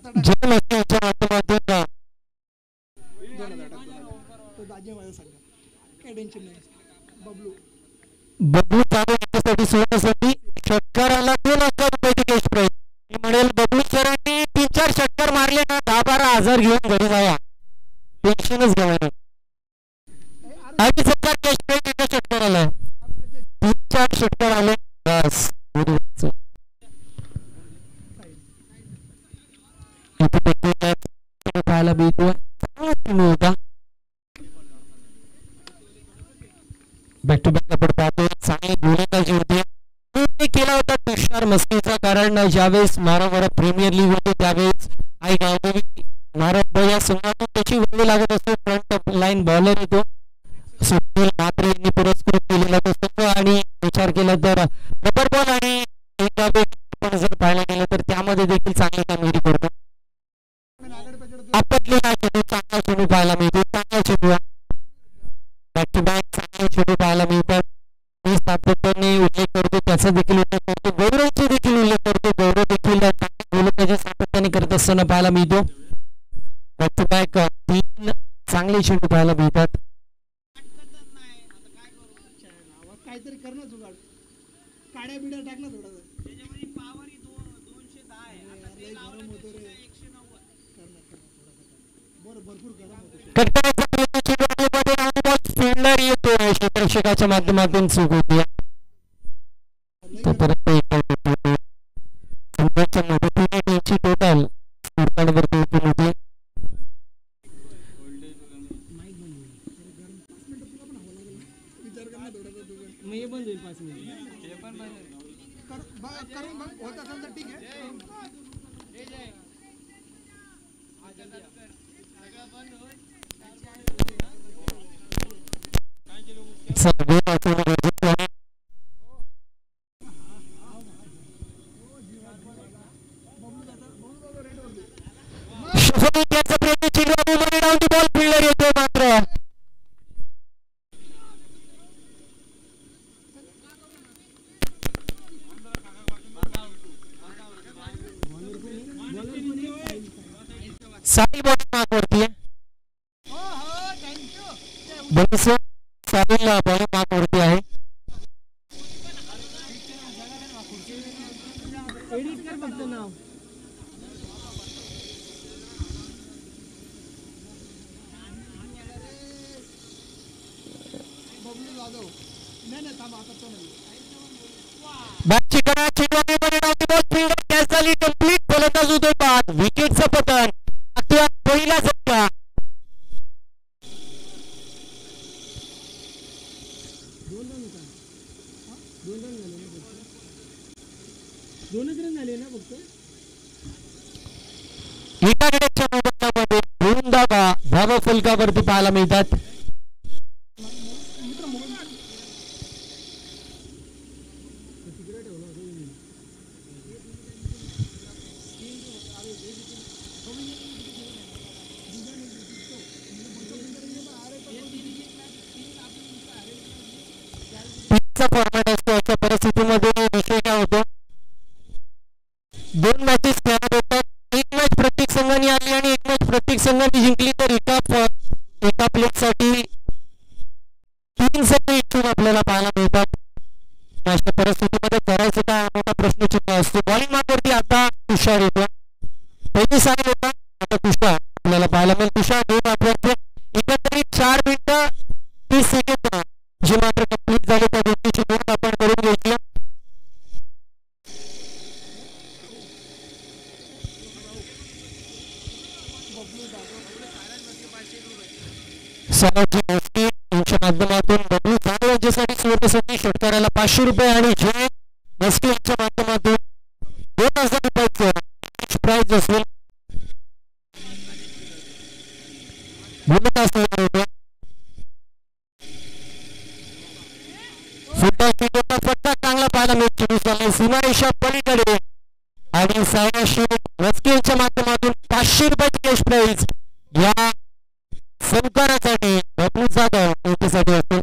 जय मस्तीच्या माध्यमातून बबलू चालू याच्यासाठी सोडण्यासाठी षटकाराला 2,00,000 रुपयाची कॅश प्राईज. मी म्हणेल बबलू सरांनी 3-4 षटकार मारले ना 10-12,000 घेऊन घरी जावा, टेन्शनच घ्यावा नाही. आणि 70 कॅश प्राईज एका षटकाराला 3-4 षटकार आले बस. पाहायला मिळतोय होता बॅक टू बॅक आपण पाहतो. चांगली गोलंदाजी होती केला होता तुषार मस्केचा. कारण ज्यावेळेस मारामारा प्रीमियर लीग होते त्यावेळेस आई गावदेवी मारा या संघातून त्याची वेळ लागत असतो. फ्रंट लाईन बॉलर येतो सुनील मात्रे यांनी पुरस्कृत केलेला तो संघ. आणि विचार केला तर रबर बॉल आणि एक पण जर पाहायला गेलं तर त्यामध्ये देखील चांगली कामगिरी करतो. आपटलेला चेंडू चांगला चेंडू पाहायला मिळतो. चांगला चेंडू बॅक टू बॅक चांगले चेंडू पाहायला मिळतात. मी सातत्याने उल्लेख करतो त्याचा देखील उल्लेख करतो. गौरवचा देखील उल्लेख करतो. गौरव देखील गोलंदाजी सातत्याने करत असताना पाहायला मिळतो. बॅक टू बॅक 3 चांगले चेंडू पाहायला मिळतात. काहीतरी करणं जुगाड काड्या बिड्या टाकणं थोडं फिल्डर येतो क्षेत्ररक्षकाच्या माध्यमातून चूक होती. टोटल होती. फिल्डर येतो मात्र साहिल बॉलिंग मार्क वरती आहे. साहिल बॉलिंग मार्क वरती आहे. कंप्लीट फलंदाज होतोय बाद. विकेटचं पतन पहिला झटका. एकाकडेच्या मोबदल्यामध्ये 2 धावा फलकावरती पाहायला मिळतात. फॉर्मॅट असतो अशा परिस्थितीमध्ये विषय काय होतो 2 मॅचेस खेळत होतात. एक मॅच प्रत्येक संघाने आली आणि एक मॅच प्रत्येक संघाने जिंकली तर एका प्लेटसाठी 3 संघ इच्छुक आपल्याला पाहायला मिळतात. अशा परिस्थितीमध्ये करायचं काय मोठा प्रश्नचिन्ह असतो. बॉलिंग मार्कवरती आता तुषार येतो. पहिली साईड होता आता तुषार आपल्याला पाहायला मिळेल. तुषार 2 वापरते एकंदरीत 4 मिनिटं 30 सेकंद जे मात्र कंप्लीट झाले त्या गोष्टीची नोंद आपण करून घ्यायची. सराजी मोस्ती यांच्या माध्यमातून बबलू चांगले यांच्यासाठी सुवर्णसाठी षटकाराला 500 रुपये आणि जय मोस्ती यांच्या माध्यमातून 2,000 रुपयाचं प्राइज असेल. बोलत असणार होतं फटका चांगला पाहायला मिळतो. सीमारेषा पलीकडे आणि सायनाशी वस्के यांच्या माध्यमातून 500 रुपयाची कॅश प्राइज या संकारासाठी बबलू जाधव यांच्यासाठी असतो.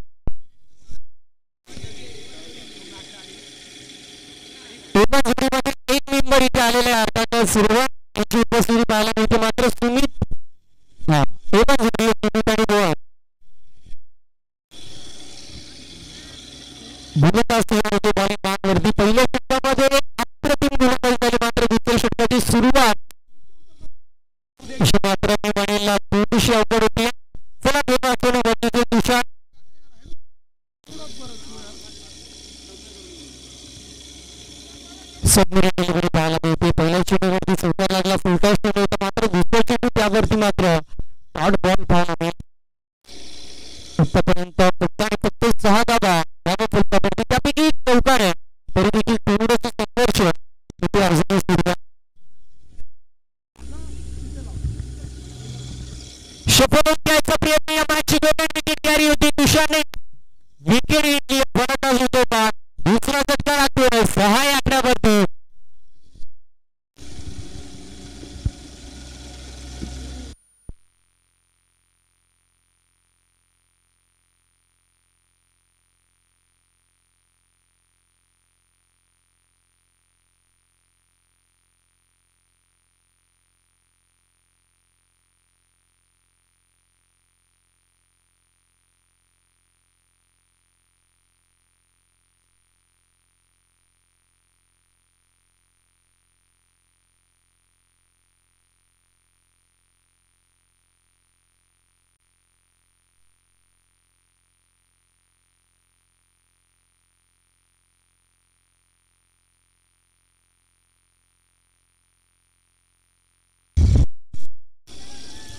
एक मेंबर इथे आलेले अर्थात सुरुवात यांची उपस्थिती सुरुवात अशी मात्र मी म्हणेल थोडीशी अवघड होती. चला दोन वाटून गतीचे तुषार सबमरीन डिलिव्हरी पाहायला मिळते. पहिल्या चेंडूवरती चौका लागला, फुलटॉस चेंडू होता, मात्र दुसऱ्या चेंडू त्यावरती मात्र डॉट बॉल पाहायला मिळेल. आतापर्यंत फक्त आणि फक्त 6 धावा फलकावरती, त्यापैकी चौकार आहे. तरी देखील थोडंसं संघर्ष इथे अजूनही सुरू आहे. सफल घ्यायचा प्रयत्न या मॅचची विकेट कॅरी होती. तुषारने विकेट घेतली, फलंदाज होतो का दुसरा झटका लागतोय 6 या आकड्यावरती.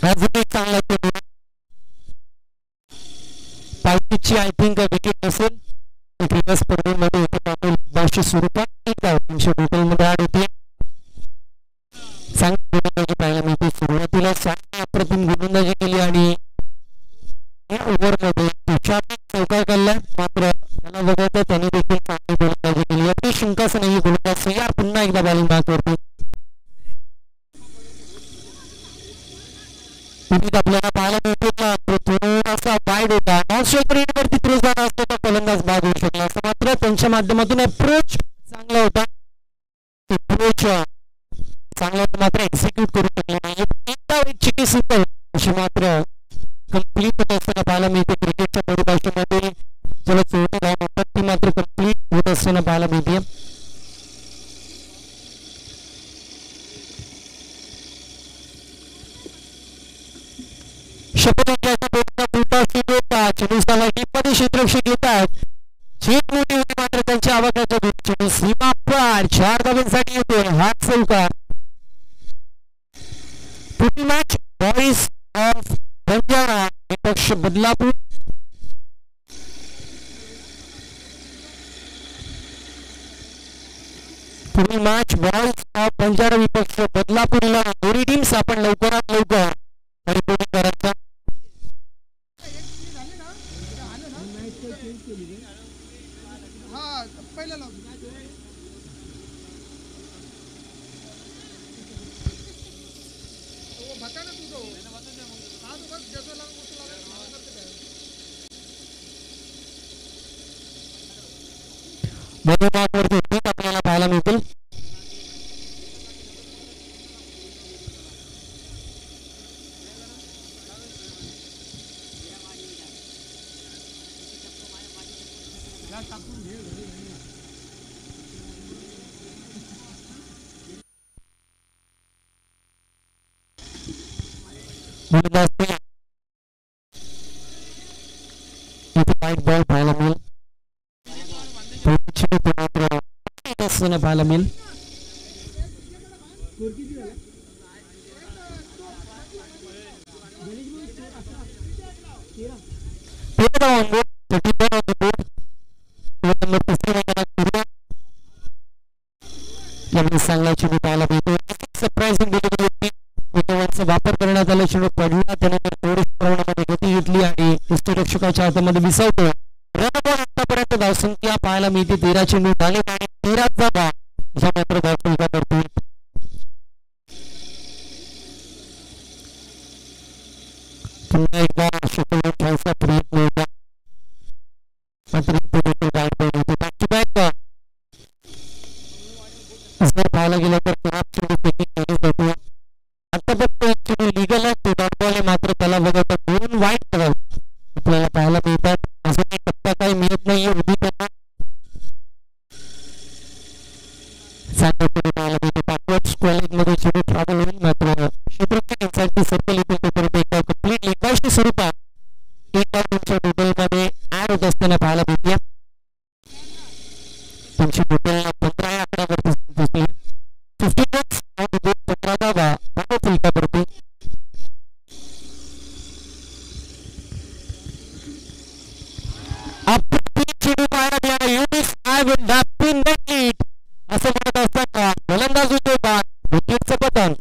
अजून एक चांगला चेंडू पायथीची आय थिंक विकेट नसेल. क्रिकेट स्पर्धेमध्ये होते बाशी स्वरूपात एक धाव 300 टोटलमध्ये ऍड होते. चांगली गोलंदाजी पाहायला मिळते. सुरुवातीला 7 अप्रतिम गोलंदाजी केली आणि या ओव्हरमध्ये तुषारने चौकार काढला, मात्र त्याला वगळता त्याने देखील चांगली गोलंदाजी केली. अगदी शंकाच नाही गोलंदाज यार पुन्हा एकदा बॉलिंग मॅचवरती. आपल्याला पाहायला मिळतो ना तो थोडासा वाईड होता. नॉन स्ट्रायकर वरती थ्रो झाला असतो तर फलंदाज बाद होऊ शकला असता, मात्र त्यांच्या माध्यमातून अप्रोच चांगला होता. अप्रोच चांगला होता, मात्र एक्झिक्यूट करू शकले नाही. एकदा एक चिकी सुपर अशी मात्र कंप्लीट होत असताना पाहायला मिळते. क्रिकेटच्या परिभाषेमध्ये ज्याला 14 धावा म्हणतात ती मात्र कंप्लीट होत असताना पाहायला मिळते. मध्ये क्षेत्ररक्षक येतात. झेप मोठी होती, मात्र त्यांच्या आवाजाच्या चेंडू सीमा पार 4 धावांसाठी येतो. हा चौकार. पुढील मॅच बॉईज ऑफ बंजारा विपक्ष बदलापूर. पुढील मॅच बॉईज ऑफ बंजारा विपक्ष बदलापूरला. दोन्ही टीम्स आपण लवकरात लवकर रिपोर्टिंग करायचा. आपल्याला पाहायला मिळतील. वाईट बॉल पाहायला मिळेल. पाहायला मिळेल. सांगायची मी पाहायला मिळतो. सरप्राइझिंग डिलिव्हरी वापर करण्यात आला. चेंडू पडला, त्यानंतर थोडी प्रमाणामध्ये गती घेतली आणि यष्टिरक्षकाच्या हातामध्ये विसावतो. रनबॉल आतापर्यंत धावसंख्या पाहायला मिळते. 13 चेंडू झाले आणि 13 धावा ज्या मात्र धावसंख्या करतो. पुन्हा एकदा शतक घ्यायचा प्रयत्न होता, मात्र जर पाहायला गेलं तर आतापर्यंत लिगल आहे डॉट बॉल आहे, मात्र त्याला बघत 2 वाईट आपल्याला पाहायला मिळतात. अजून एक टप्पा काही मिळत नाहीये उभी त्यांना. चांगल्या पाहायला मिळते. बॅकवर्ड स्क्वेअर मध्ये फुलक्यावरती. असं म्हणत असताना गोलंदाज होते का विकेटचं पतन.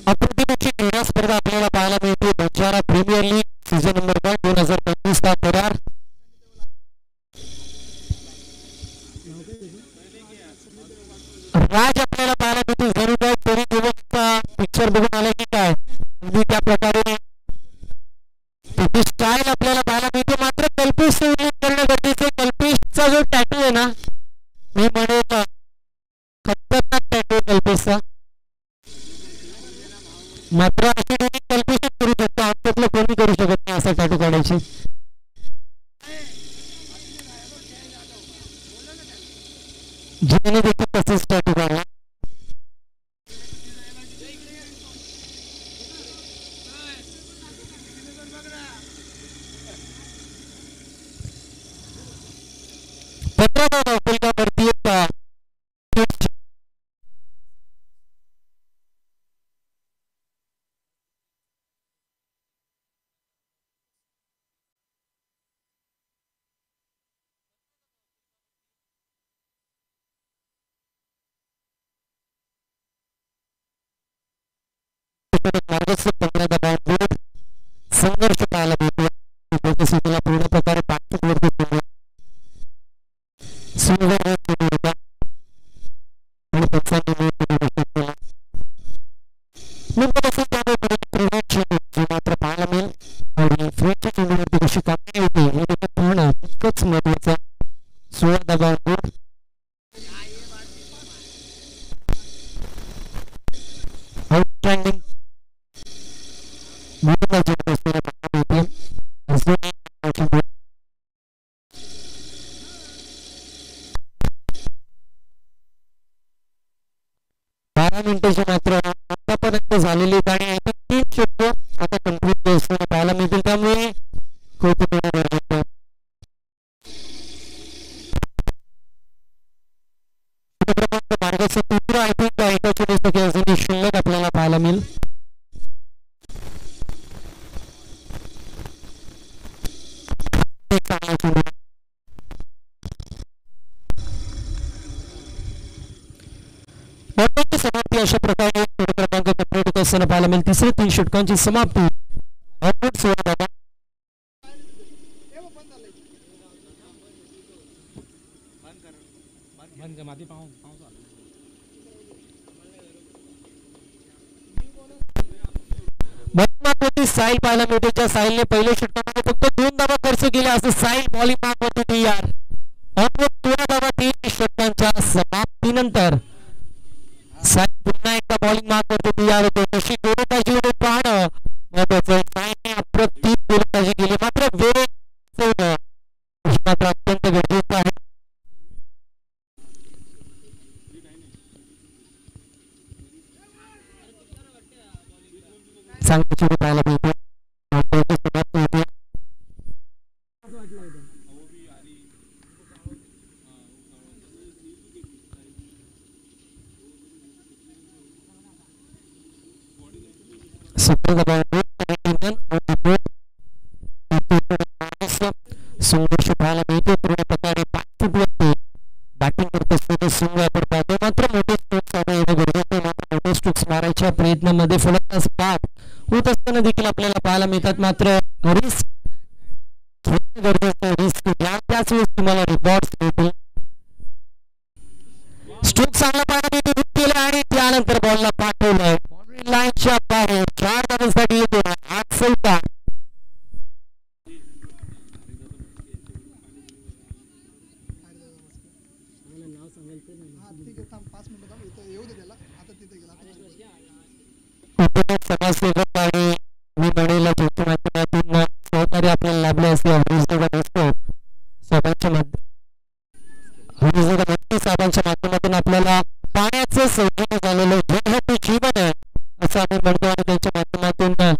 अप्रतिम क्रीडा स्पर्धा आपल्याला पाहायला मिळते. Banjara premier league season number 1 2025 चा करार. राज आपल्याला पाहायला मिळते. जरूर काय तरी दिवसचा पिक्चर बघून आला की काय अगदी त्या प्रकारे स्टाईल आपल्याला पाहायला मिळते. मात्र कल्पेश उल्लेख करणं गरजेचं. कल्पेशचा जो टॅटू आहे ना मी म्हणेल खतरनाक टॅटू कल्पेशचा. मात्र अशी दोन्ही कल्पेशच करू शकतो. आमच्यातलं कोणी करू शकत नाही असा टॅटू काढायची. जिने देखील तसेच टॅटू काढला. फुलक्यावरती संघर्ष पाहायला मिळतो. पूर्ण प्रकारे पाठवरती सुंदर होता आणि मात्र पाहायला मिळेल. आणि फ्रेंचच्या चेंडूवरती कशी कामगिरी होते हे देखील पाहणं तितकंच महत्वाचं. 16 धावांवर आउटस्टँडिंग मिनिटांची मात्र आतापर्यंत झालेली आणि आता 3 चेंडू आता कंप्लीट असताना पाहायला मिळतील. त्यामुळे कौतुक गरजेचं. मार्गाचं पुत्र आय थिंक एका चेंडूसाठी शिल्लक आपल्याला पाहायला मिळेल. समाप्ती अशा प्रकारे क्रमांक कंप्लीट होत असताना पाहायला मिळेल. तिसरे 3 षटकांची समाप्ती. साहिल पाहायला मिळते. ज्या साहिलने पहिल्या षटकामध्ये फक्त 2 धावा खर्च केल्या असं साहिल बॉलिंग मार्कवरती तयार. 13 धावा 3 षटकांच्या समाप्तीनंतर साहिल पुन्हा एकदा बॉलिंग मार्कवरती तयार होते. कशी गोलंदाजी पाहणं महत्वाचं. साहिलने अप्रतिम गोलंदाजी केली. मात्र वेळ मात्र अत्यंत गरजेचं आहे. चांगली चेंडू पाहायला मिळते. समाप्त होते. संघर्ष पाहायला मिळते. पूर्ण प्रकारे बॅटिंग करत असताना सिंग आपण पाहतो. मात्र मोठे स्ट्रोक्स येणं गरजेचं. मात्र मोठे स्ट्रोक्स मारायच्या प्रयत्नामध्ये फलंदाज बाद होत असताना देखील आपल्याला पाहायला मिळतात. मात्र रिस्क गरजेचं. रिस्क घ्या त्याच वेळेस तुम्हाला रिवॉर्ड्स मिळतील. स्ट्रोक चांगला पाहायला मिळते. केलं आणि त्यानंतर बॉलला पाठवलंय लाईनच्या बाहेर. 4 धावांसाठी येतो आज चौथा. समाजसेवक आणि मी म्हणेल माध्यमातून सहकार्य आपल्याला लाभले असते. साहेबांच्या माध्यमातून आपल्याला पाण्याचं सौजन्य झालेलं जीवन आहे असं आम्ही म्हणतो. आणि त्यांच्या माध्यमातून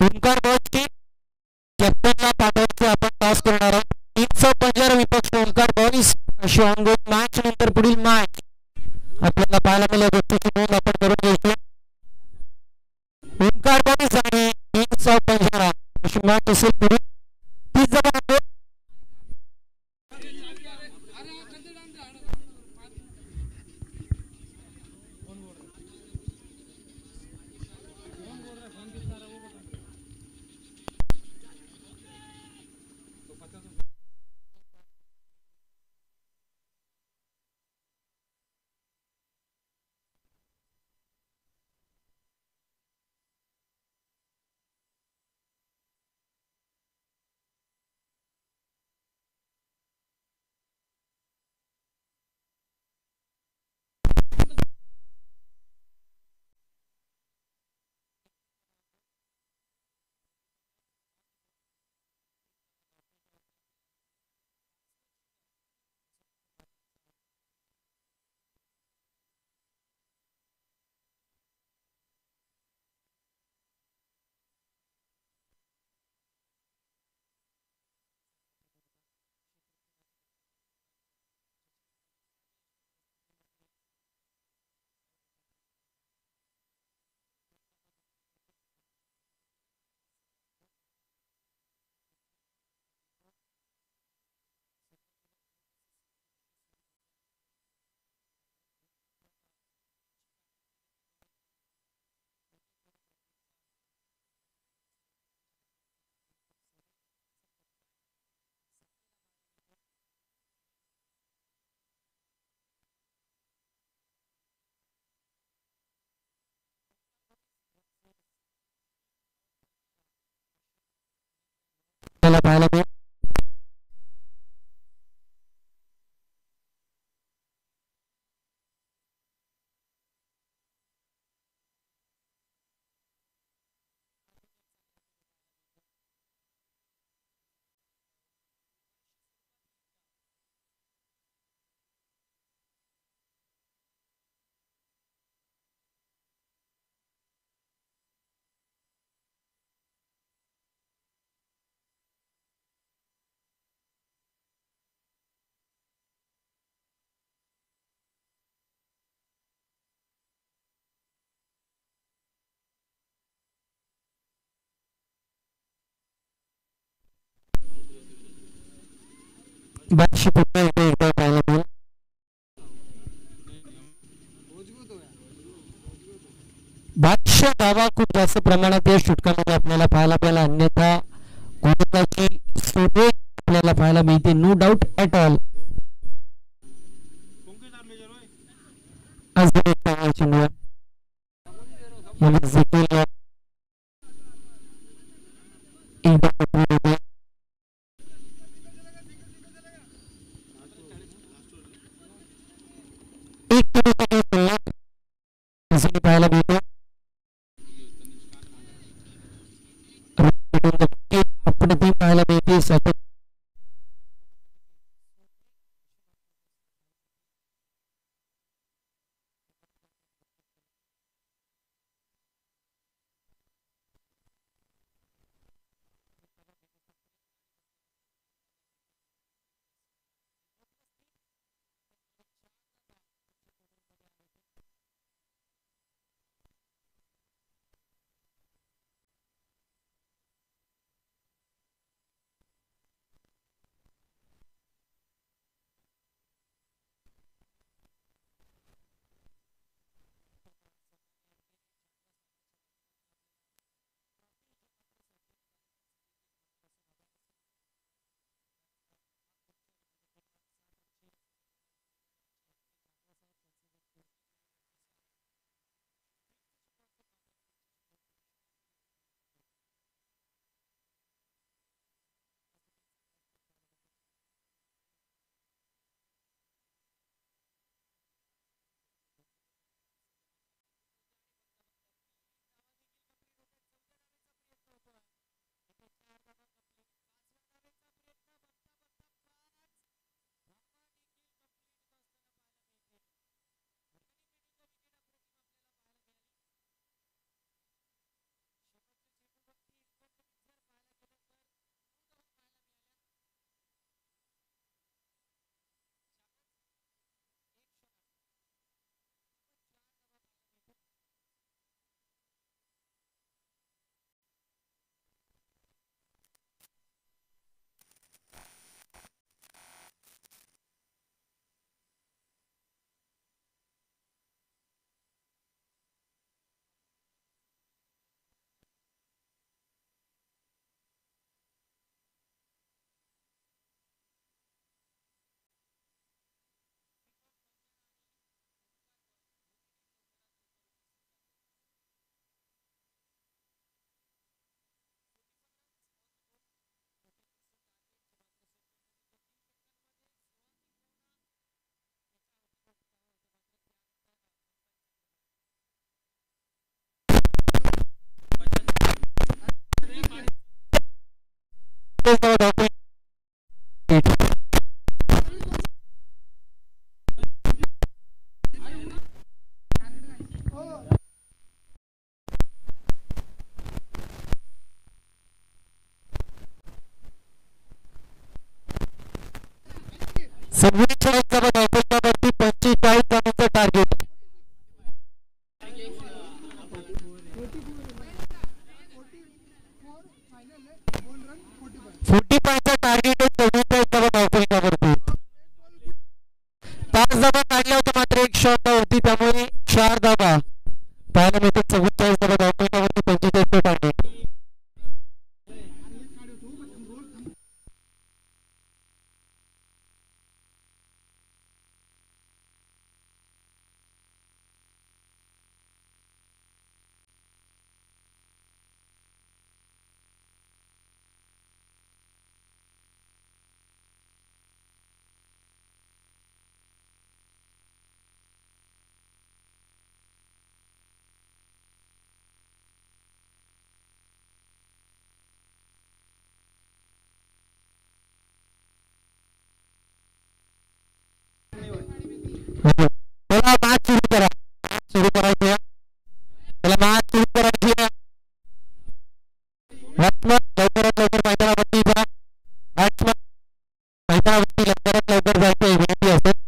ओंकार बॉसची कॅप्टनला पाठवायचे आपण टॉस करणार आहोत. 315 विपक्ष ओंकार बॉईस अशी ऑनगोइंग मॅच नंतर पुढील मॅच आपल्याला पाहायला मिळेल. गोष्टीची नोंद आपण करून घ्यायची. ओंकार बॉईस आणि 315 अशी मॅच असेल पुढील 30 जणांमध्ये. पाहायला मिळेल. बादशी पुन्हा एकदा पाहायला मिळेल. बादशाह धावा खूप जास्त प्रमाणात या षटकामध्ये आपल्याला पाहायला मिळाला. अन्यथा गोलंदाजी सुरेख आपल्याला पाहायला मिळते. No doubt at all. आज पाहायला मिळतो. आपण ती पाहायला मिळते. सतत होती त्यामुळे 4 धावा पाहायला मिळते. 44 धावा धावपैकीवरती 45 टार्गेट. त्याला मॅच सुरू करा. सुरू करायची आहे. त्याला मॅच सुरू करायची आहे. लवकरात लवकर मैदानावरती जा. बॅट्समन मैदानावरती लवकरात लवकर जायचं विनंती असेल.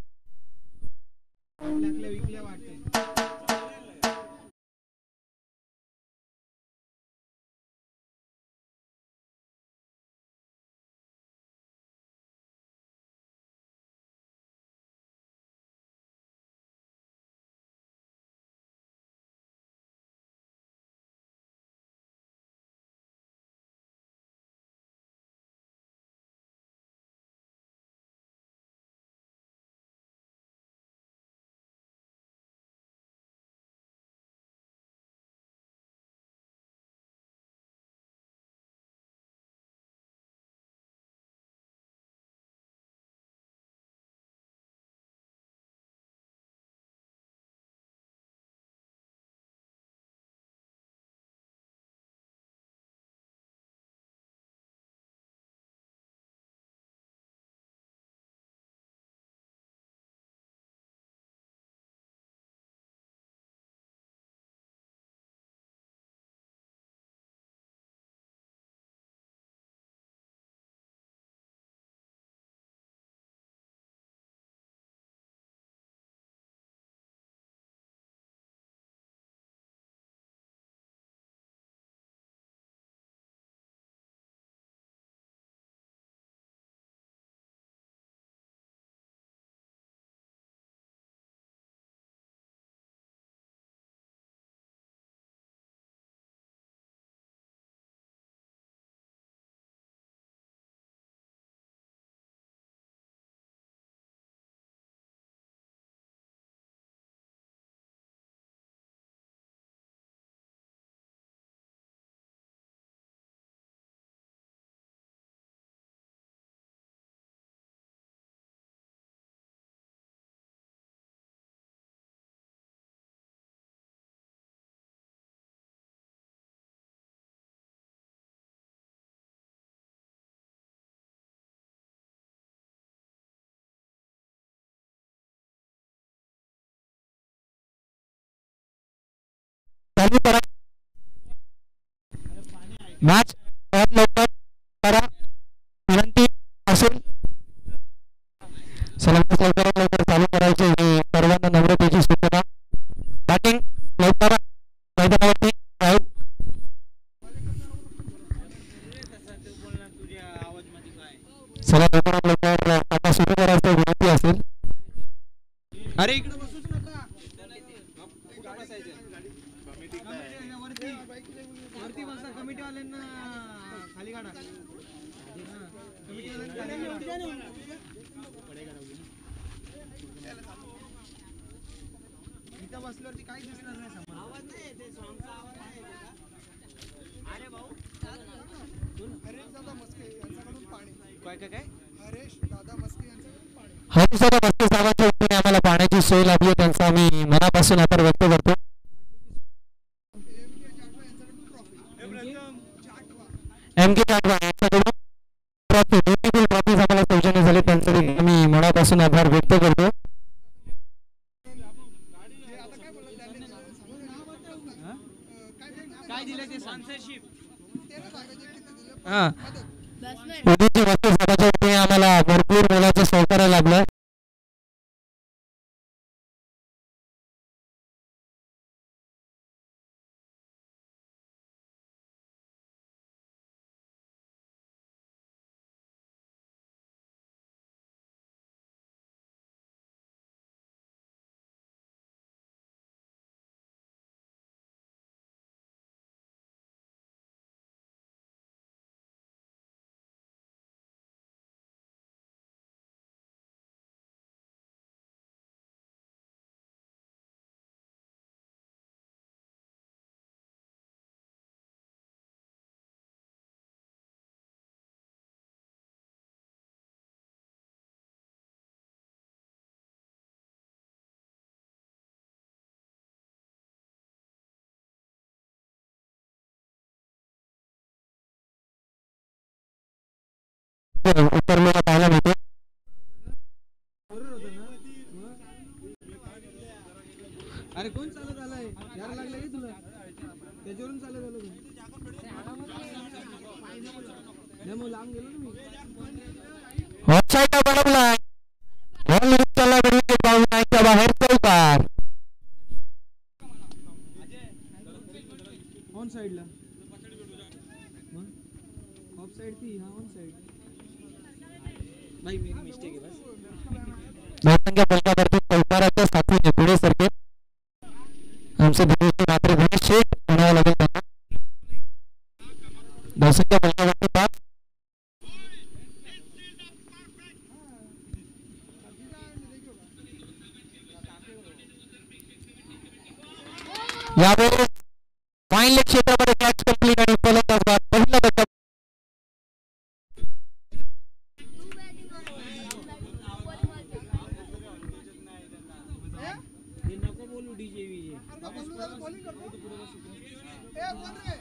चालू करा. मॅच लवकर करा विनंती असेल. सलग लवकरात लवकर चालू करायचे ही सर्वांना नम्रतेची सूचना. बॅटिंग लवकर मैदानावरती चला लवकरात लवकर आता सुरू करायचं विनंती असेल. अरे इकडे बसूच नका. वरती बसा. कमिटी वाल्यांना खाली काढा. इथं बसल्यावरती काही दिसणार नाही समोर. आवाज नाही येते. सॉंगचा आवाज आहे का? अरे भाऊ हरेश दादा मस्के यांच्याकडून पाणी. काय काय काय हरेश दादा मस्के यांच्याकडून पाणी. हरेश दादा मस्के साहेबांच्या वतीने आम्हाला पाण्याची सोय लाभली आहे. त्यांचा आम्ही मनापासून आभार व्यक्त करतो. MK जाटवा यांच्याकडून ट्रॉफी ब्युटिफुल ट्रॉफीज आम्हाला सौजन्य झाले. त्यांचा आम्ही मनापासून आभार व्यक्त करतो. काय दिलं ते स्पॉन्सरशिप. उदयजी मस्के साहेबांच्या वतीने आम्हाला भरपूर मोलाचा सहकार्य लाभलं. उतरलेला पाहायला मिळतो. अरे कोण चालत आलाय यार लागलं की तुला त्याच्यावरून चालत आलो तू नाही मग लांब गेलो ना मी ऑफसाईड बडवला बॉल विरुद्धला विकेट पावण्याच्या बाहेर चौकार. ऑन साइडला ऑफ साइड थी हां ऑन साइड भाई मेरी मिस्टेक है बस. बहुसंख्य फलकावरती चौकाराच्या साथीने पुढे सरके आमचे विरोधी मात्र गणेश शेठ म्हणावं लागेल त्यांना. बहुसंख्य फलकावरती 5 यावेळेस फाईन क्षेत्रामध्ये कॅच कंप्लीट आणि फलंदाज बाद पहिला धक्का. ये नको बोलू डीजे वीजे आपण बॉलिंग करतो ए बोल रे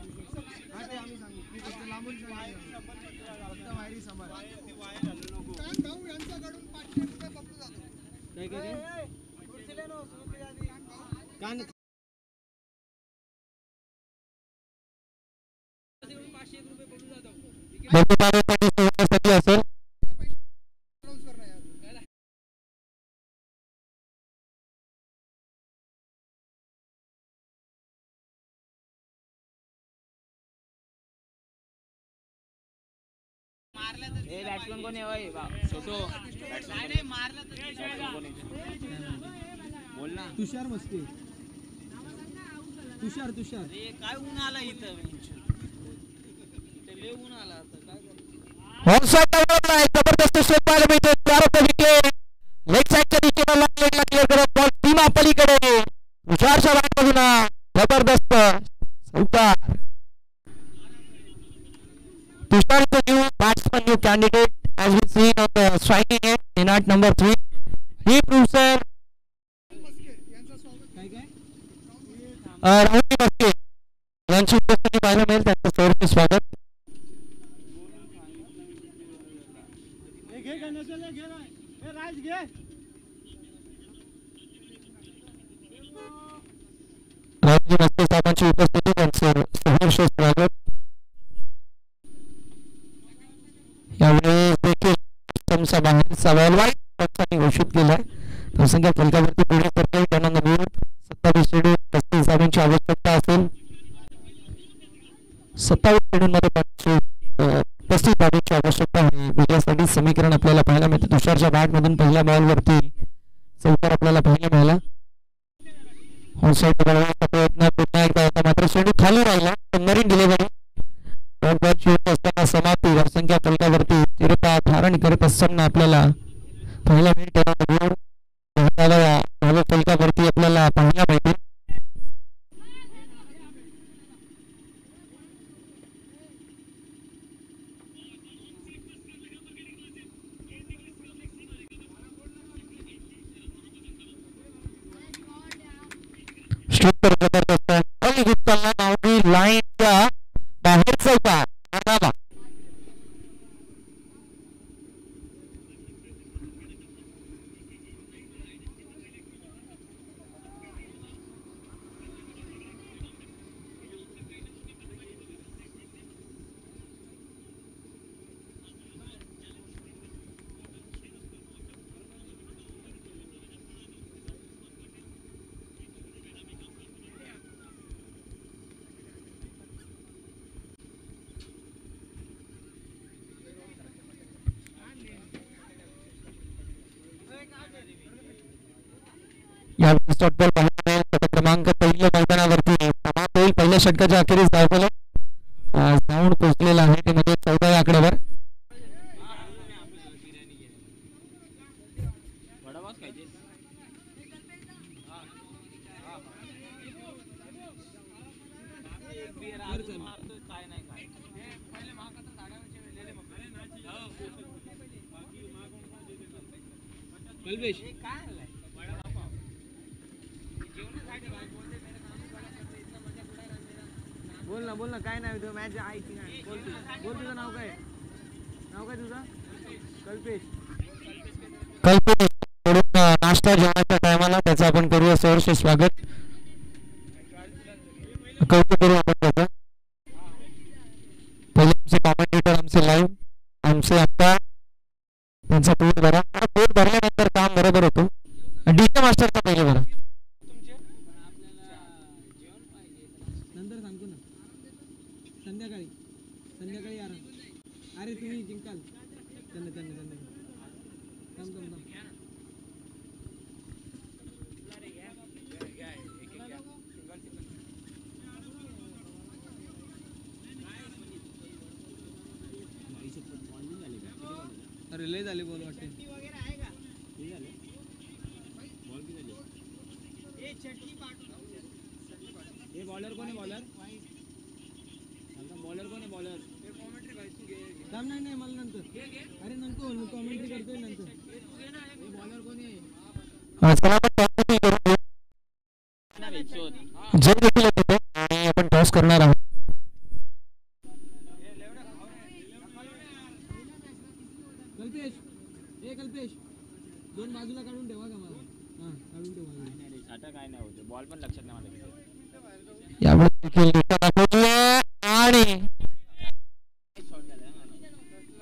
हां ते आम्ही सांगू मी फक्त लांबून सांगितलं फक्त वायरी सांभाळ काय भाऊ यांच्याकडून 500 रुपये पकडू जातो काय काय खुर्ची ले नो सुरू आधी कान 500 रुपये पकडू जातो बंदूकदारासाठी सोडण्यासाठी असेल. ए बॅट्समन कोण आहे भाई छोटो नाही मारला तर बोल ना. तुषार मस्के तुषार अरे काय ऊन आला इथं ते लय ऊन आला आता काय ऑनसाइड डावलला आहे. जबरदस्त शॉट पाहायला मिळतो. 12 विकेट लेग साइडच्या दिशेला लागलेला क्लिअर करत बॉल सीमा पलीकडे हुशारच्या बाजूला जबरदस्त चौकार. Tushar is the new batsman, new candidate as we see on the striking end in at number 3. He proves काय काय राहुल मस्के यांची उपस्थिती पाहायला मिळेल. त्यांचं सहर्ष स्वागत. राहुलजी मस्के साहेबांची उपस्थिती त्यांचं सहर्ष स्वागत. यावेळी देखील सिस्टमचा बाहेरचा बॉल वाईट पक्षाने घोषित केलाय. बहुसंख्य फलकावरती पुढे सरकेल क्रमांक 27 चेंडू 35 धावांची आवश्यकता असेल. 27 चेंडूंमध्ये 35 धावांची आवश्यकता आहे. विजयासाठी समीकरण आपल्याला पाहायला मिळते. तुषारच्या बॅटमधून पहिल्या बॉलवरती चौकार आपल्याला पाहायला मिळाला. ऑनसाइड बळवण्याचा प्रयत्न पुन्हा एकदा होता मात्र चेंडू खाली राहिला. सबमरीन डिलिव्हरी असताना समाप्ती. बहुसंख्य फलकावरती चिरता धारण करत असताना आपल्याला पहिला मिनिट फलकावरती आपल्याला पाहायला मिळते. लाईनच्या बाहेर चौकार. या शॉटबॉल पाहण्यात क्रमांक पहिल्या मैदानावरती समाप्त होईल. पहिल्या षटकाच्या अखेरीस धावफलक धावून पोहोचलेला आहे ते म्हणजे 14 या आकड्यावर. बोल ना काय नाव तुझं मॅच ऐकली नाही बोल तुझं नाव काय तुझं कल्पेश थोडं नाश्ता जेवणाच्या टायमाला त्याचं आपण करूया सहर्ष स्वागत. कौतुक करू आपण त्याचं. पहिले आमचे कॉमेंटेटर आमचे लाईव्ह आमचे आता त्यांचा पोट भरा. पोट भरल्यानंतर काम बरोबर होतो. डीजे मास्टरचा पहिले बरा. नंतर सांगतो ना संध्याकाळी संध्याकाळी अरे तुम्ही जिंकाल त्यांना त्यांना त्यांना थांब थांब थांब. अरे लय झाले बॉल वाटते. बॉलर कोण आहे बॉलर बॉलर कोण आहे बॉलर थांब. नाही नाही मला नंतर अरे नको मी कॉमेंट्री करतोय नंतर. बॉलर कोण आहे चला आपण टॉस देखील करू. जय देखील येत होते आणि आपण टॉस करणार आहोत. कल्पेश कल्पेश दोन बाजूला काढून ठेवा का मला. हां काढून ठेवा. आता काय नाही होते बॉल पण लक्षात नाही मला. यावेळी देखील डेटा दाखवतोय आणि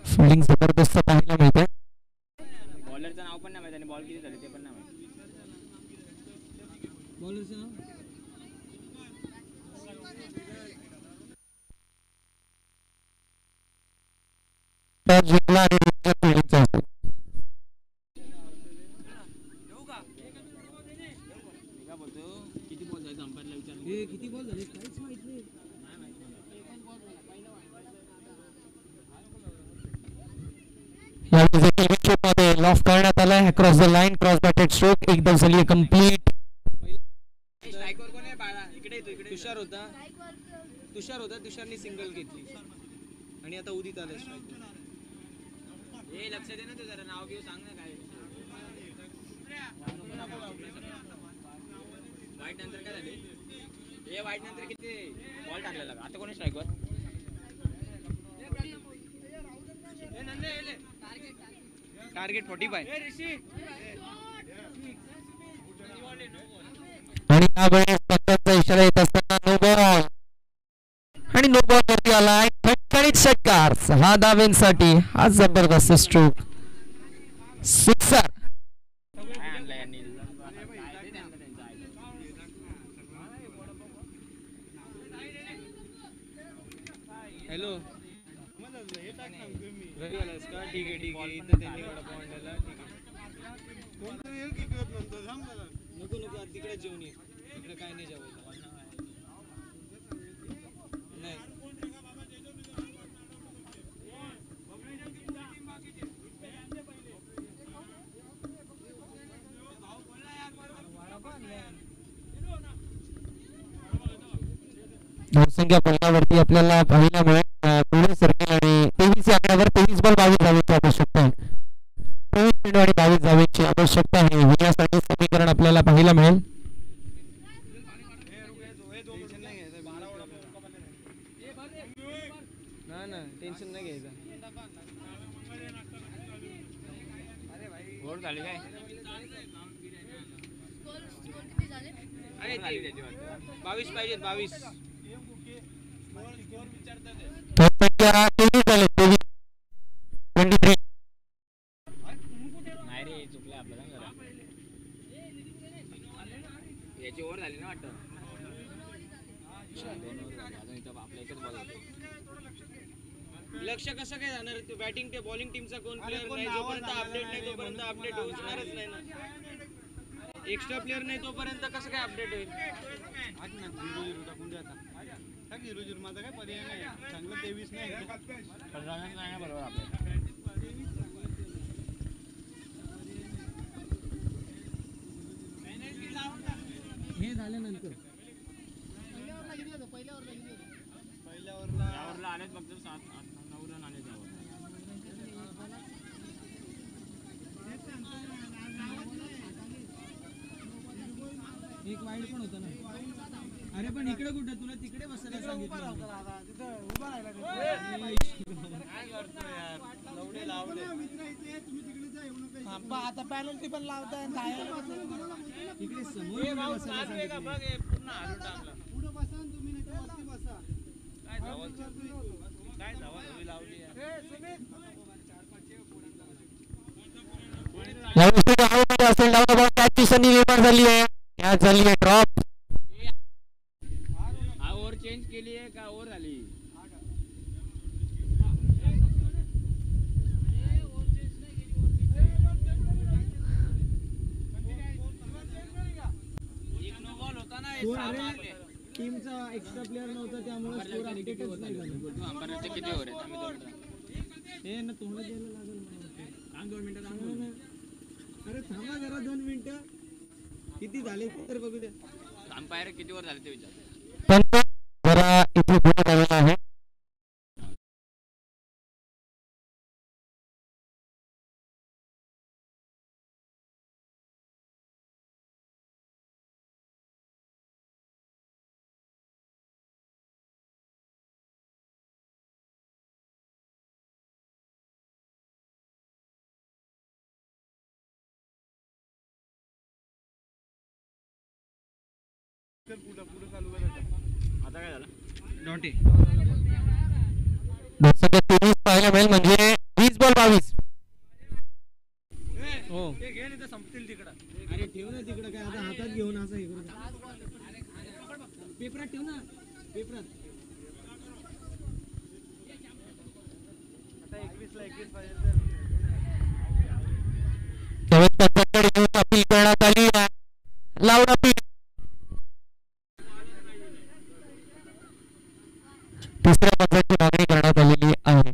फिल्डिंग जबरदस्त पाहायला मिळते. बॉलरचं नाव पण नाही माहिती आणि बॉल किती झाले ते पण नाही माहिती. बॉलरचं नाव टॉस जिंकला आणि फिल्डिंगचा होतो. किती बॉल जायचं अंपायरला विचार. हे किती बॉल झाले काहीच माहित नाही. यावेळी देखील विकेटमध्ये लॉफ करण्यात आलाय. Cross the line cross batted stroke एकदम झाली कंप्लीट. स्ट्रायकर कोण आहे बाळा इकडे येतो इकडे. तुषार होता तुषारने सिंगल घेतली आणि आता उदित आले स्ट्रायकर. हे लक्ष दे ना तू जरा नाव घेऊ सांग ना काय. वाईट नंतर काय झाले. हे वाईट नंतर किती बॉल टाकलेला आता कोणी स्ट्रायकवर. टार्गेट 45. आणि यावेळेस पंचांचा इशारा येत असताना नो बॉल आणि नो बॉल वरती आलाय. ठणठणीत षटकार 6 धावांसाठी. हा जबरदस्त स्ट्रोक सिक्सर. हॅलो ठीक आहे ठीक आहे. इथं त्यांनी वडापाव आणलेला. ठीक आहे नको नको तिकडे जेवण ये. इकडे काय नाही जेवायचं नाही. धावसंख्या पल्ल्यावरती आपल्याला पाहायला मिळेल. पुढे सर्कल आणि 23 या आकड्यावर 23 बॉल 22 धावेची आवश्यकता आहे. 23 चेंडू आणि 22 धावेची आवश्यकता आहे. यासाठी समीकरण आपल्याला पाहायला मिळेल. ना टेन्शन नाही घ्यायचं. गोड झाली काय. 22 पाहिजेत 22. धावसंख्या 23 झाले. 23 नाही रे चुकलं आपल्याला जरा. याची ओव्हर झाली ना वाटतं. 2 ओव्हर झाली अजून इथं आपल्या एकच बॉल होतो. लक्ष कसं काय जाणार. बॅटिंग ते बॉलिंग टीमचा कोण प्लेअर नाही जोपर्यंत अपडेट नाही तोपर्यंत अपडेट होणारच नाही ना. एक्स्ट्रा प्लेअर नाही तोपर्यंत कसं काय अपडेट होईल. माझा काय पर्याय नाही. चांगलं 23 नाही बरोबर आपलं. हे झाल्यानंतर यावरला आलेच फक्त 7-8-9 रन आले त्यावर. एक वाईड पण होता ना. अरे पण इकडे कुठं तुला तिकडे बसायला सांगितलं. आता पॅनल्टी पण लावताय इकडे समोर बसायला सांगितलं. पुढे बसा तुम्ही नाही वरती बसा. काय लावली असेल त्याची संधी निर्माण झाली आहे. कॅच झाली आहे ड्रॉप. ओव्हर चेंज केली आहे का ओव्हर झाली? एक नो बॉल होता ना, टीमचा एक्स्ट्रा प्लेअर नव्हता त्यामुळे स्कोर अपडेटच नाही झाला. अंपायरचे किती ओव्हर आहेत? आम्ही 2 मिनिटं. हे ना तोंडात द्यायला लागेल मला. थांब 2 मिनिटं थांब. अरे थांबा जरा 2 मिनिटं. किती झाले तर बघू द्या. अंपायर किती ओव्हर झाले ते विचार. पण जरा इथे पुढे आलेला आहे. आता काय झालं? डॉटे दर्शक 23 पाहायला मिळेल म्हणजे 20 बॉल 22. हो संपतील तिकडं. अरे ठेव ना तिकडं काय आता हातात घेऊन असं हे करू. पेपरात ठेव ना पेपरात. आता 21 ला 21 पाहिजे. त्यावेळेस पंचांकडे अपील करण्यात आली आहे. Loud appeal. तिसऱ्या पंचांची मागणी करण्यात आलेली आहे.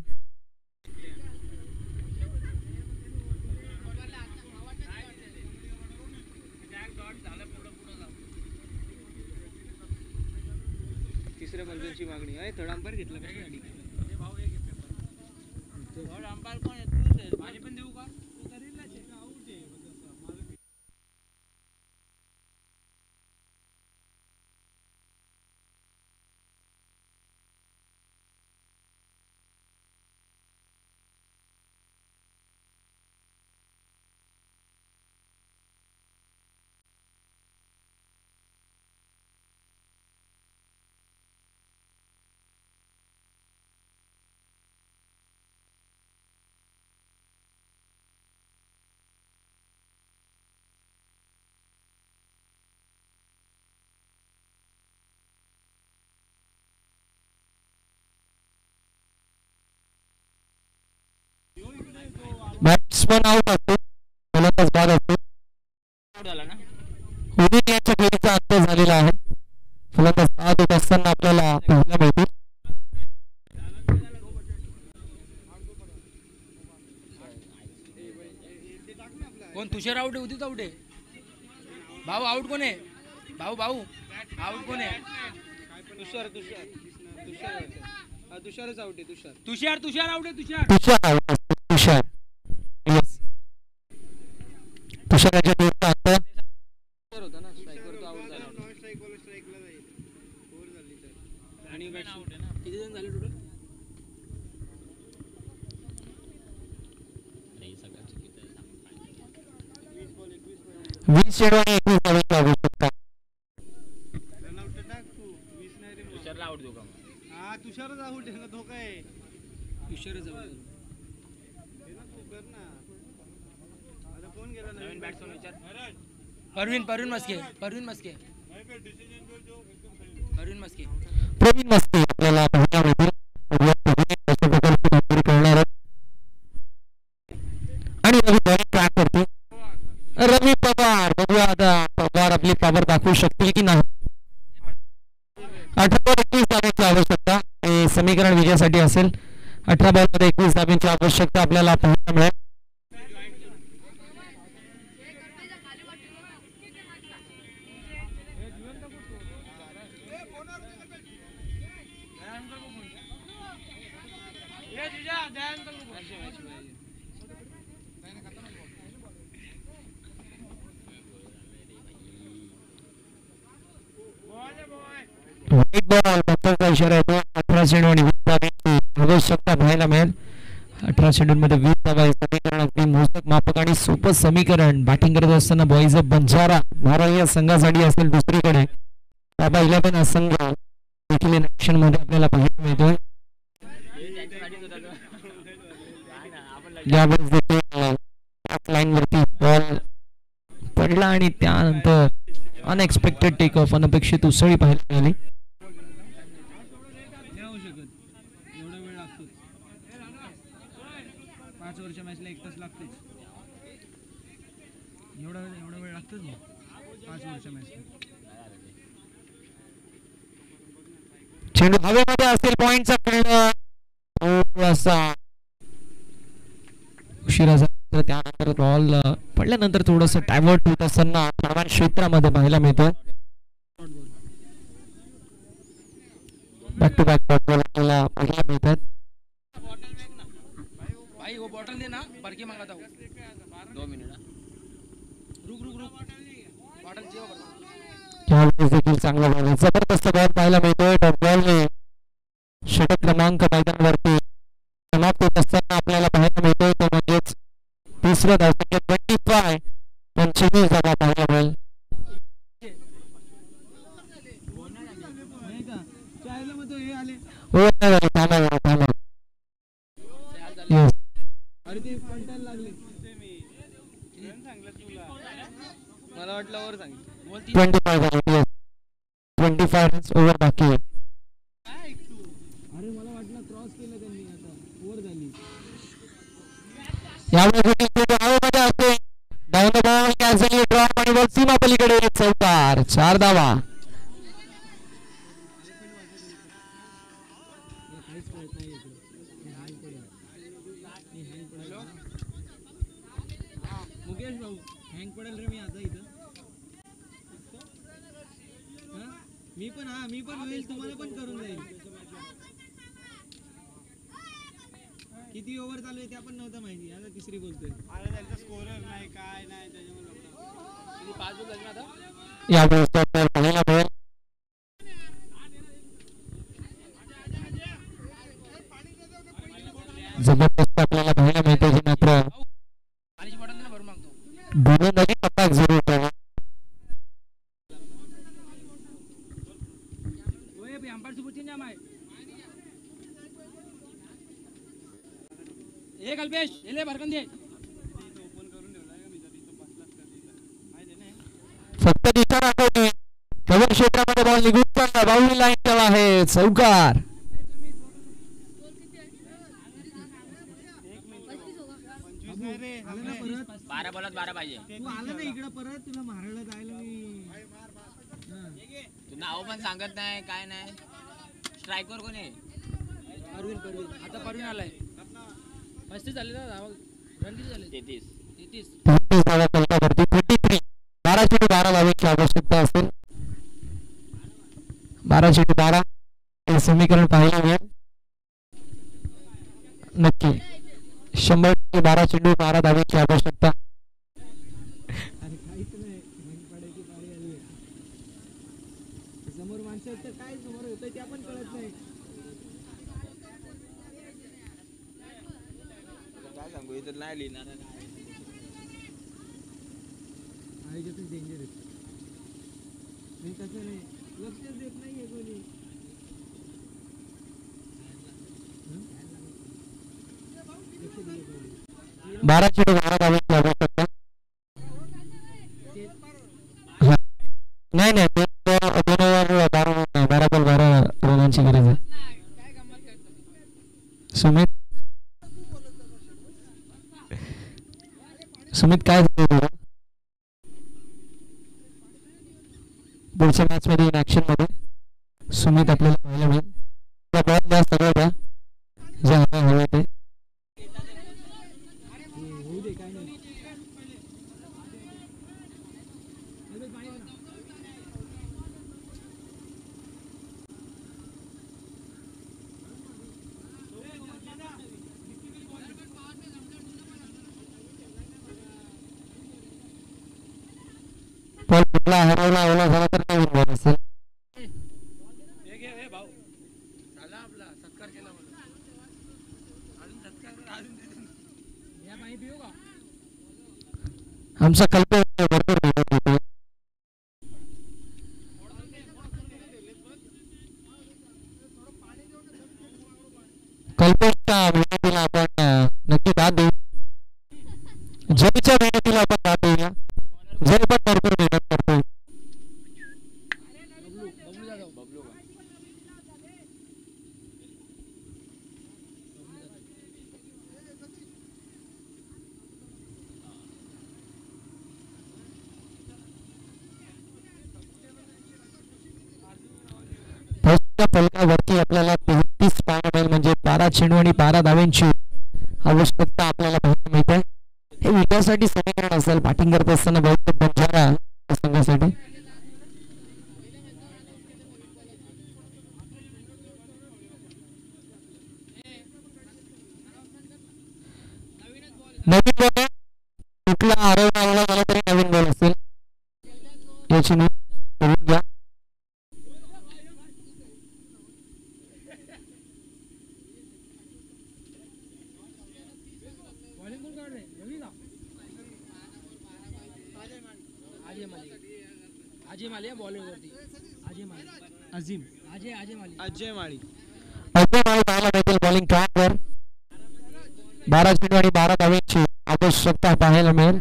तिसऱ्या पंचांची मागणी आहे. थर्ड अंपायर घेतलं काय गाडी? थर्ड अंपायर कोण आहे? माझी पण देऊ का? बॅट्समन आउट असतो. फलंदाज बाद असतो. झाला ना? उदित यांच्या खेळीचा अंत झालेला आहे. फलंदाज बाद होत असताना आपल्याला पाहायला मिळते. कोण? तुषार आउट आहे, उदित आउट आहे. भाऊ आउट कोण आहे? भाऊ आउट कोण आहे? तुषारच आउट आहे. तुषार आउट आहे. तुषार आउट असतो. तुषार येस. तुषार यांच्या खेळीचा अंत. होता ना स्ट्रायकर तो आउट झाला. स्ट्राइकला जाईल. ओव्हर झाली तर. आणि आउट आहे ना. किती जण झाले टोटल? वीस चेंडू आणि 21 धावांची आवश्यकता. तुषारला आउट देऊ का? हा तुषारच आउट आहे ना. धोका आहे. तुषारच आउट. कर ना. आता कोण गेला नवीन बॅट्समन विचार. परवीन मस्के. प्रवीण मस्के आपल्याला पाहायला मिळतील. करणार आणि रवी बॉलिंग ट्रॅक करतो. रवी पवार बघूया आता पवार आपली पॉवर दाखवू शकतील की नाही. 18 बॉल 21 धावांची आवश्यकता हे समीकरण विजयासाठी असेल. 18 बॉल मध्ये 21 धावांची आवश्यकता आपल्याला पाहायला मिळेल. वाईट बॉल बद्दलचा इशारा येतो. 18 चेंडू आणि 20 धावांची आवश्यकता पाहायला मिळेल. 18 चेंडूंमध्ये 20 धावा हे समीकरण अगदी मोजक मापक आणि सोपं समीकरण. बॅटिंग करत असताना बॉईज बंजारा महाराज या संघासाठी असेल. दुसरीकडे बाबा 11 संघ देखील ऍक्शन मध्ये आपल्याला पाहायला मिळतोय. यावेळेस देखील लाईन वरती बॉल पडला आणि त्यानंतर अनएक्सपेक्टेड टेक ऑफ अनपेक्षित उसळी पाहायला मिळाली. एवढा वेळ लागतो. 5 वर्ष मॅचला 1 तास लागतेच. एवढा वेळ लागतोच ना 5 वर्ष मॅचला. चेंडू हवेमध्ये असेल. पॉइंटचा खेळ थोडासा उशिरा झाला. त्यानंतर बॉल पडल्यानंतर थोडस डायव्हर्ट होत असताना निर्माण क्षेत्रामध्ये पाहायला मिळतोय. बॅक टू बॅक बॉल आपल्याला पाहायला मिळतात. भाई वो बॉटल देना भर के मांगा था 2 मिनट. रुक बॉटल यावेळेस देखील चांगला बॉल जबरदस्त बॉल पाहायला मिळतोय. डॉट बॉलने षटक क्रमांक मैदानावरती समाप्त होत असताना आपल्याला पाहायला मिळतोय. तो म्हणजेच तिसरं धावसंख्या 25 धावा पाहायला मिळेल. मला वाटलं वर सांग. 25 झाले. 25 रन्स ओव्हर बाकी आहे. अरे मला वाटलं क्रॉस केलं त्यांनी. आता ओव्हर झाली. यावेळेस असते down the ball cancel drop आणि बॉल सीमा पलीकडे चौकार. 4 धावा. मुकेश भाऊ हँग पडेल रे मी आता इथं. मी पण होईल. तुम्हाला पण करून जाईल. किती ओव्हर चालू आहे ते आपण नव्हतं माहिती. आता तिसरी बोलतोय. स्कोरर नाही काय नाही त्याच्यामुळे 5 बॉल झाले आता. यावेळेस पाहायला मिळेल. जबरदस्त आपल्याला पाहायला मिळते. की मात्र गोलंदाजी टप्प्यात जरूर करा. कल्पेश एले भरकन दे. फक्त दिशा दाखवते. कव्हर क्षेत्रामध्ये बॉल निघून चालला. बाउंड्री लाईन आहे. चौकार. बारा बॉलात 12 पाहिजे. तू आला ना इकडे परत. तुला मारायला जायला तू नाव पण सांगत नाही काय नाही. स्ट्रायकर कोण आहे? परवीन आता परवीन आलाय. 35 झाले ना धावा. रन किती झाले? 33 धावा फलकावरती. 23 12 चेंडू 12 धावांची आवश्यकता असेल. 12 चेंडू 12 हे समीकरण पाहायला मिळेल. नक्की 100 12 चेंडू 12 धावांची आवश्यकता. समोर माणसं काय समोर होतं ते आपण कळत नाही. काय सांगू इथं नाही लिहिणार. आयोजकच डेंजर आहे. तसं नाही लक्षच देत नाहीये कोणी. 12 चेंडू 12 धावांची आवश्यकता. नाही 2 ओव्हर 12 बॉल 12 रनांची गरज आहे. सुमित काय झालं पुढच्या मॅच मध्ये इन ऍक्शन मध्ये सुमित आपल्याला पाहायला मिळेल. बॉल द्या सगळं द्या जे हवे ते. बॉल कुठला हरवला झाला तर नवीन बॉल असेल. आमचा कल्पना भरपूर भेटत होतो. कल्पेशच्या मेहनतीला आपण नक्की दाद देऊ. जयच्या मेहनतीला आपण दाद देऊया. जय पण भरपूर मेहनत करतोय. फलकावरती आपल्याला 33 पाहायला मिळेल, म्हणजे 12 चेंडू आणि 12 धावांची आवश्यकता आपल्याला पाहायला मिळते. हे विजयासाठी समीकरण असेल बॅटिंग करत असताना बहुत बंजारा संघासाठी. नवीन बॉल कुठला आरोप आला झाला तरी नवीन बॉल असेल याची नोंद करून घ्या. अजय माळी पाहायला मिळतील बॉलिंग ट्रॅकवर. 12 चेंडू आणि 12 धावांची आवश्यकता पाहायला मिळेल.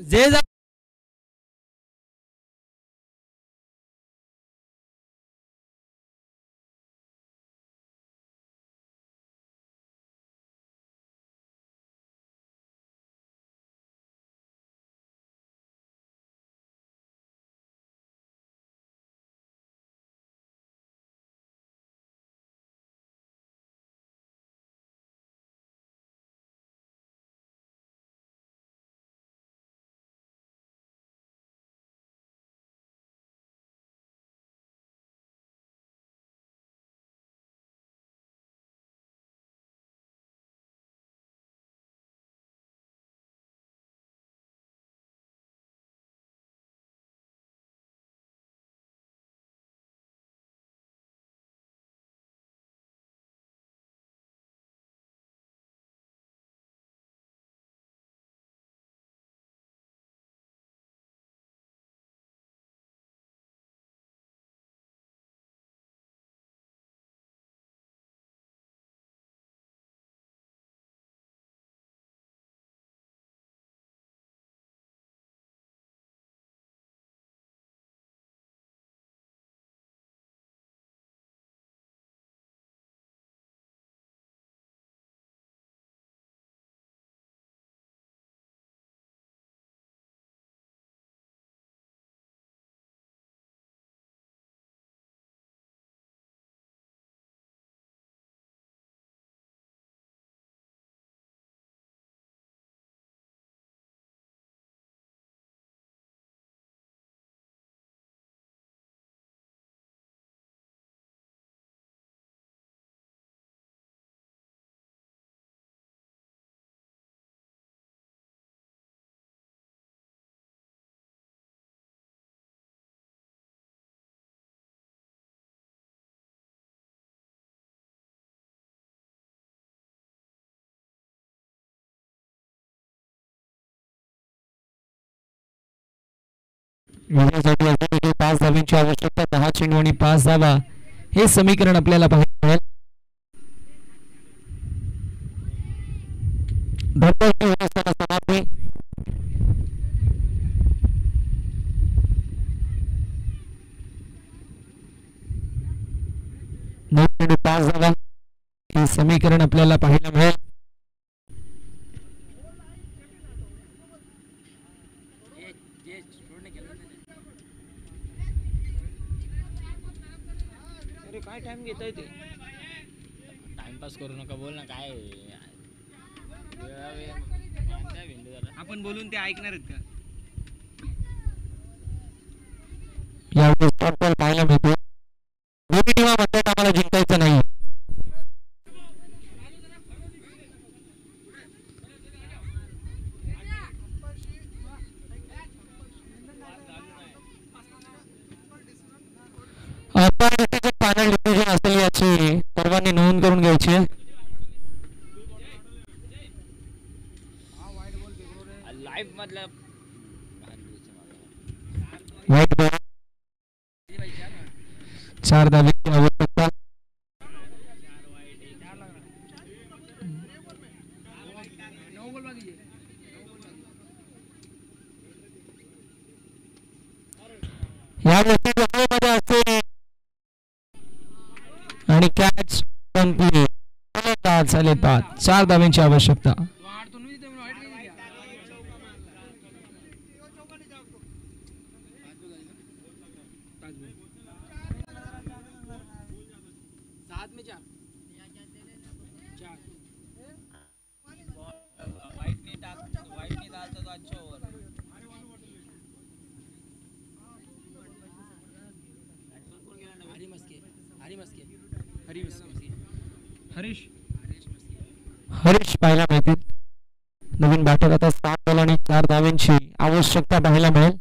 जे विजयासाठी 5 धावांची आवश्यकता. 10 चेंडू आणि 5 धावा हे समीकरण आपल्याला पाहायला मिळेल. समाप्ती. 9 चेंडू 5 धावा हे समीकरण आपल्याला पाहायला मिळेल. काय टाइम घेताय ते टाइमपास करू नका. बोल ना काय आपण बोलून ते ऐकणार आहेत का? यावेळेस टॉपबॉल पाहायला मिळतो. दोन्ही टीमा म्हणतात आम्हाला जिंकायचं नाही. आपण फायनल डिसिजन असेल याची सर्वांनी नोंद करून घ्यायची आहे. लाईव्ह मधलं वाईट बॉल 4 धावेची आवश्यकता. या गोष्टी मध्ये असते आणि कॅच झाले 4 धाव्यांची आवश्यकता. हरीश पाहायला मिळतील. नवीन बॅटर आता 7 बॉल आणि 4 धाव्यांची आवश्यकता पाहायला मिळेल.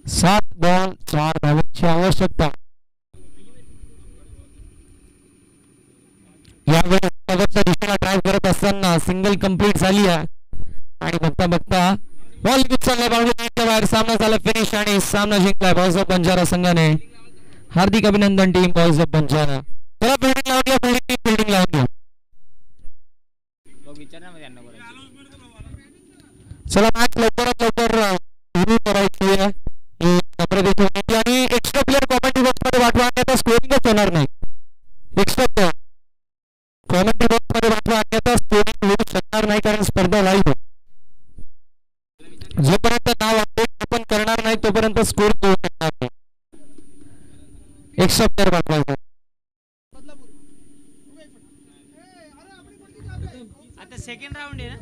सात बॉल 4 धाव्यांची आवश्यकता. यावेळेस पगतच्या दिशेला ड्राईव्ह करत असताना सिंगल कंप्लीट झाली आहे आणि बघता बघता बॉल चालला बाउंड्रीच्या बाहेर. सामना झाला फिनिश आणि सामना जिंकलाय बॉयज ऑफ बंजारा संघाने. हार्दिक अभिनंदन टीम बॉयज ऑफ बंजारा. त्याला फिल्डिंग लावून घ्या, फिल्डिंग लावून घ्या. चला मॅच लवकरात लवकर सुरू करायची आहे आणि एक्स्ट्रा प्लेअर कॉमेंट्री बॉक्स मध्ये पाठवा. आता स्कोरिंगच होणार नाही. एक्स्ट्रा प्लेअर कॉमेंट्री बॉक्स मध्ये पाठवा, अन्यथा स्कोरिंग होऊ शकणार नाही कारण स्पर्धा लाईव्ह. जोपर्यंत नाव अपडेट ओपन करणार नाही तोपर्यंत स्कोर होऊ शकणार नाही. एक्स्ट्रा प्लेअर पाठवायचं. आता सेकंड राऊंड आहे ना.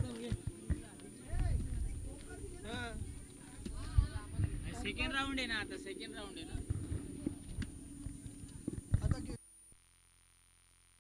सेकंड राऊंड आहे ना. आता सेकंड राऊंड आहे ना.